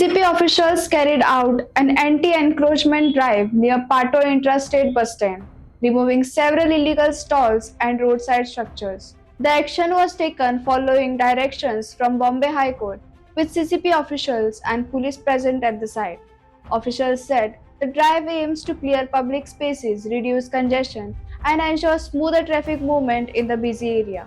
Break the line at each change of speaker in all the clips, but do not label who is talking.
CCP officials carried out an anti-encroachment drive near Pato Intrastate Bus Stand, removing several illegal stalls and roadside structures. The action was taken following directions from Bombay High Court, with CCP officials and police present at the site. Officials said the drive aims to clear public spaces, reduce congestion, and ensure smoother traffic movement in the busy area.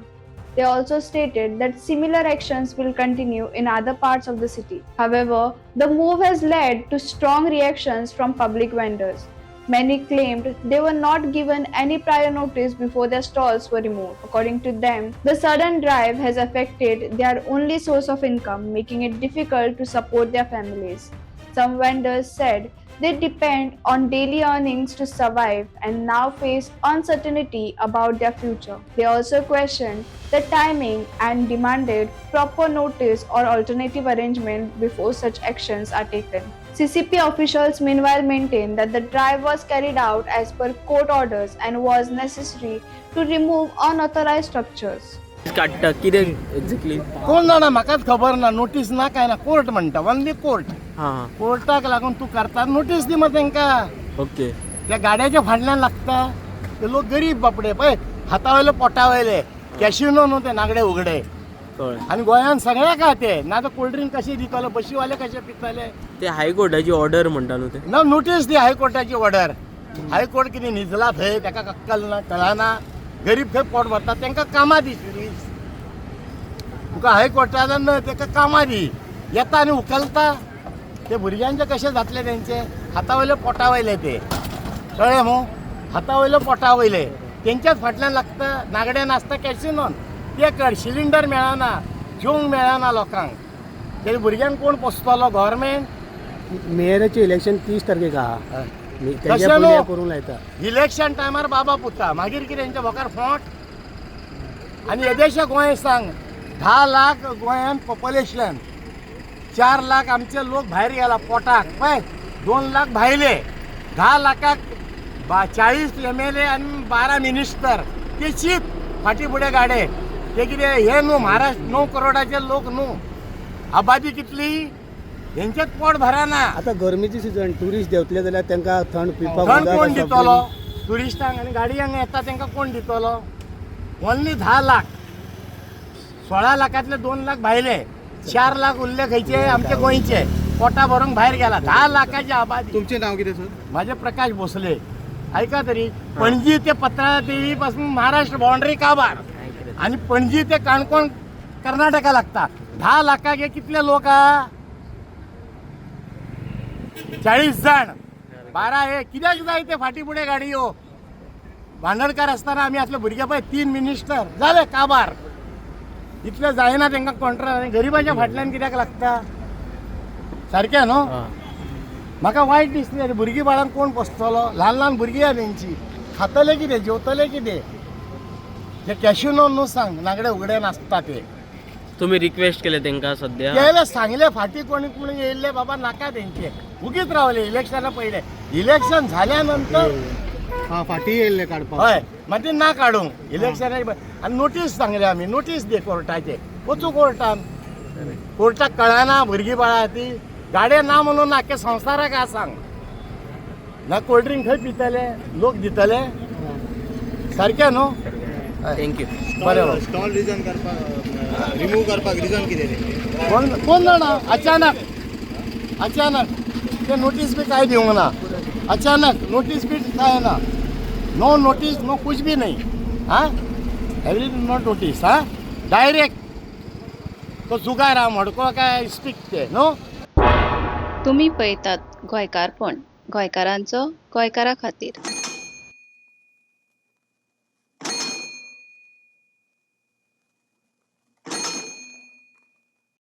They also stated that similar actions will continue in other parts of the city. However, the move has led to strong reactions from public vendors. Many claimed they were not given any prior notice before their stalls were removed. According to them, the sudden drive has affected their only source of income, making it difficult to support their families. Some vendors said they depend on daily earnings to survive and now face uncertainty about their future. They also questioned the timing and demanded proper notice or alternative arrangement before such actions are taken. CCP officials meanwhile maintained that the drive was carried out as per court orders and was necessary to remove unauthorized structures.
काडटा कितें exactly
कोण जाणा म्हाकाच खबर ना notice ना काय ना कोर्ट म्हणटा ओन्ली कोर्ट
हां
कोर्टाक लागून तूं करता नोटीस दी मग तांकां
ओके
त्या गाड्याच्या फाटल्यान लागता ते लोक गरीब बापडे पळय हाता वयले पोटा वयले कॅशिनो न्हू ते नागडे उगडे
कळ्ळें
आनी गोंयान सगळ्याक आहा ते ना तर कोल्ड ड्रिंक कशें दितले बशीवाले कशे पितले
ते हायकोर्टाची ऑर्डर म्हणटा न्हू ते
ना नोटीस दी हायकोर्टाची ऑर्डर हायकोर्ट कितें न्हिजला थंय ताका अक्कल ना कळना गरीब खंय पोट भरता तांकां कामां दी तुका हायकोर्टान ताका कामां दी येता आनी उखलता ते भुरग्यांचे कशें जातले तेंचे हाता वयले पोटा वयले ते कळ्ळें मू हाता वयले पोटा वयले तेंच्याच फाटल्यान लागता नागडे नासता कॅसिनोन ते कळ सिलिंडर मेळना जेवंक मेळना लोकांक ते भुरग्यांक कोण पोसतलो गव्हर्मेंट
मेयराचे इलेक्शन 30 तारखेक आहा
कशें
तेच्या
न्हू?
पयलीं करूंक लायता
इलेक्शन टायमार बाबा पुता मागीर कितें तेंच्या भोकार फोंट आनी येदेशें गोंय सांग 10 लाख गोंयान पॉप्युलेशन 4 लाख आमचे लोक भायर गेला पोटाक पळय 2 लाख भायले 10 लाखाक 40 MLA आनी 12 मिनिस्टर ते शीत फाटी फुडें गाडे ते कितें हे न्हू महाराष्ट्र 9 करोडाचे लोक न्हू आबादी कितली हेंचेच पोट भरना
आतां गरमेची सिजन ट्युरिस्ट देंवतले जाल्यार तांकां थंड पिवपाक
थंड
उदक
कोण
आसा,
दितलो ट्युरिस्टांक आनी गाडयांक येता तांकां कोण दितलो ओन्ली 10 लाख 16 लाखांतले 2 लाख भायले 4 लाख उरले खंयचे आमचे गोंयचे पोटा भरूंक भायर गेला 10 लाखाची आबादी.
तुमचें नांव कितें सर?
माझे प्रकाश भोसले ऐका तरी पणजी ते पत्रा देवी पासून महाराष्ट्र बाउंड्री काबार आणि पणजी ते काणकोण कर्नाटका लागता 10 लाखाक हे कितले लोक हा 40 जण 12 हे कित्याक जाय ते फाटी फुडें गाडयो बांदोडकार आसतना आमी असले भुरगे पळय 3 मिनिस्टर जाले काबार इतले जायना तांकां कॉन्ट्रॅक्ट गरीबाच्या फाटल्यान कित्याक लागता सारकें न्हू म्हाका वायट दिसलें रे भुरगीं बाळांक कोण पोसतलो ल्हान ल्हान भुरगीं आहा तेंची खातले कितें जेवतले कितें ते कॅशिनो न्हू सांग नागडे उगडे नासता ते
तुम्ही रिक्वेस्ट केले तांकां सध्या
तेले सांगले फाटी कोणी कोणी येयल्ले बाबा नाका तेंचे उगीच रावले इलेक्शना पयले इलेक्शन झाल्या नंतर
फाटी येयल्ले काडपाक
हय मागीर ना काडूंक इलेक्शना आनी नोटीस सांगले आमी नोटीस दे कोर्टाचे वचू कोर्टान कोर्टाक कळना भुरगीं बाळा ती गाडे ना म्हणून आख्या संवसाराक आ सांग ना कोल्ड ड्रिंक खंय पितले लोक दितले सारकें न्हू
थँक्यू
बरें
स्टॉल रिजन करपाक रिमूव करपाक रिजन कितें
कोण कोण जाणा अचानक ते नोटीस बी काय दिवंक ना अचानक नोटीस बी काय ना नो नोटीस नो कुछ भी नहीं हाँ एवरीथिंग नो नोटीस हाँ डायरेक्ट तो जुगार हा मडको काय स्टिक ते नो
तुम्ही पळयतात गोंयकारपण गोंयकारांचो गोंयकारा खातीर.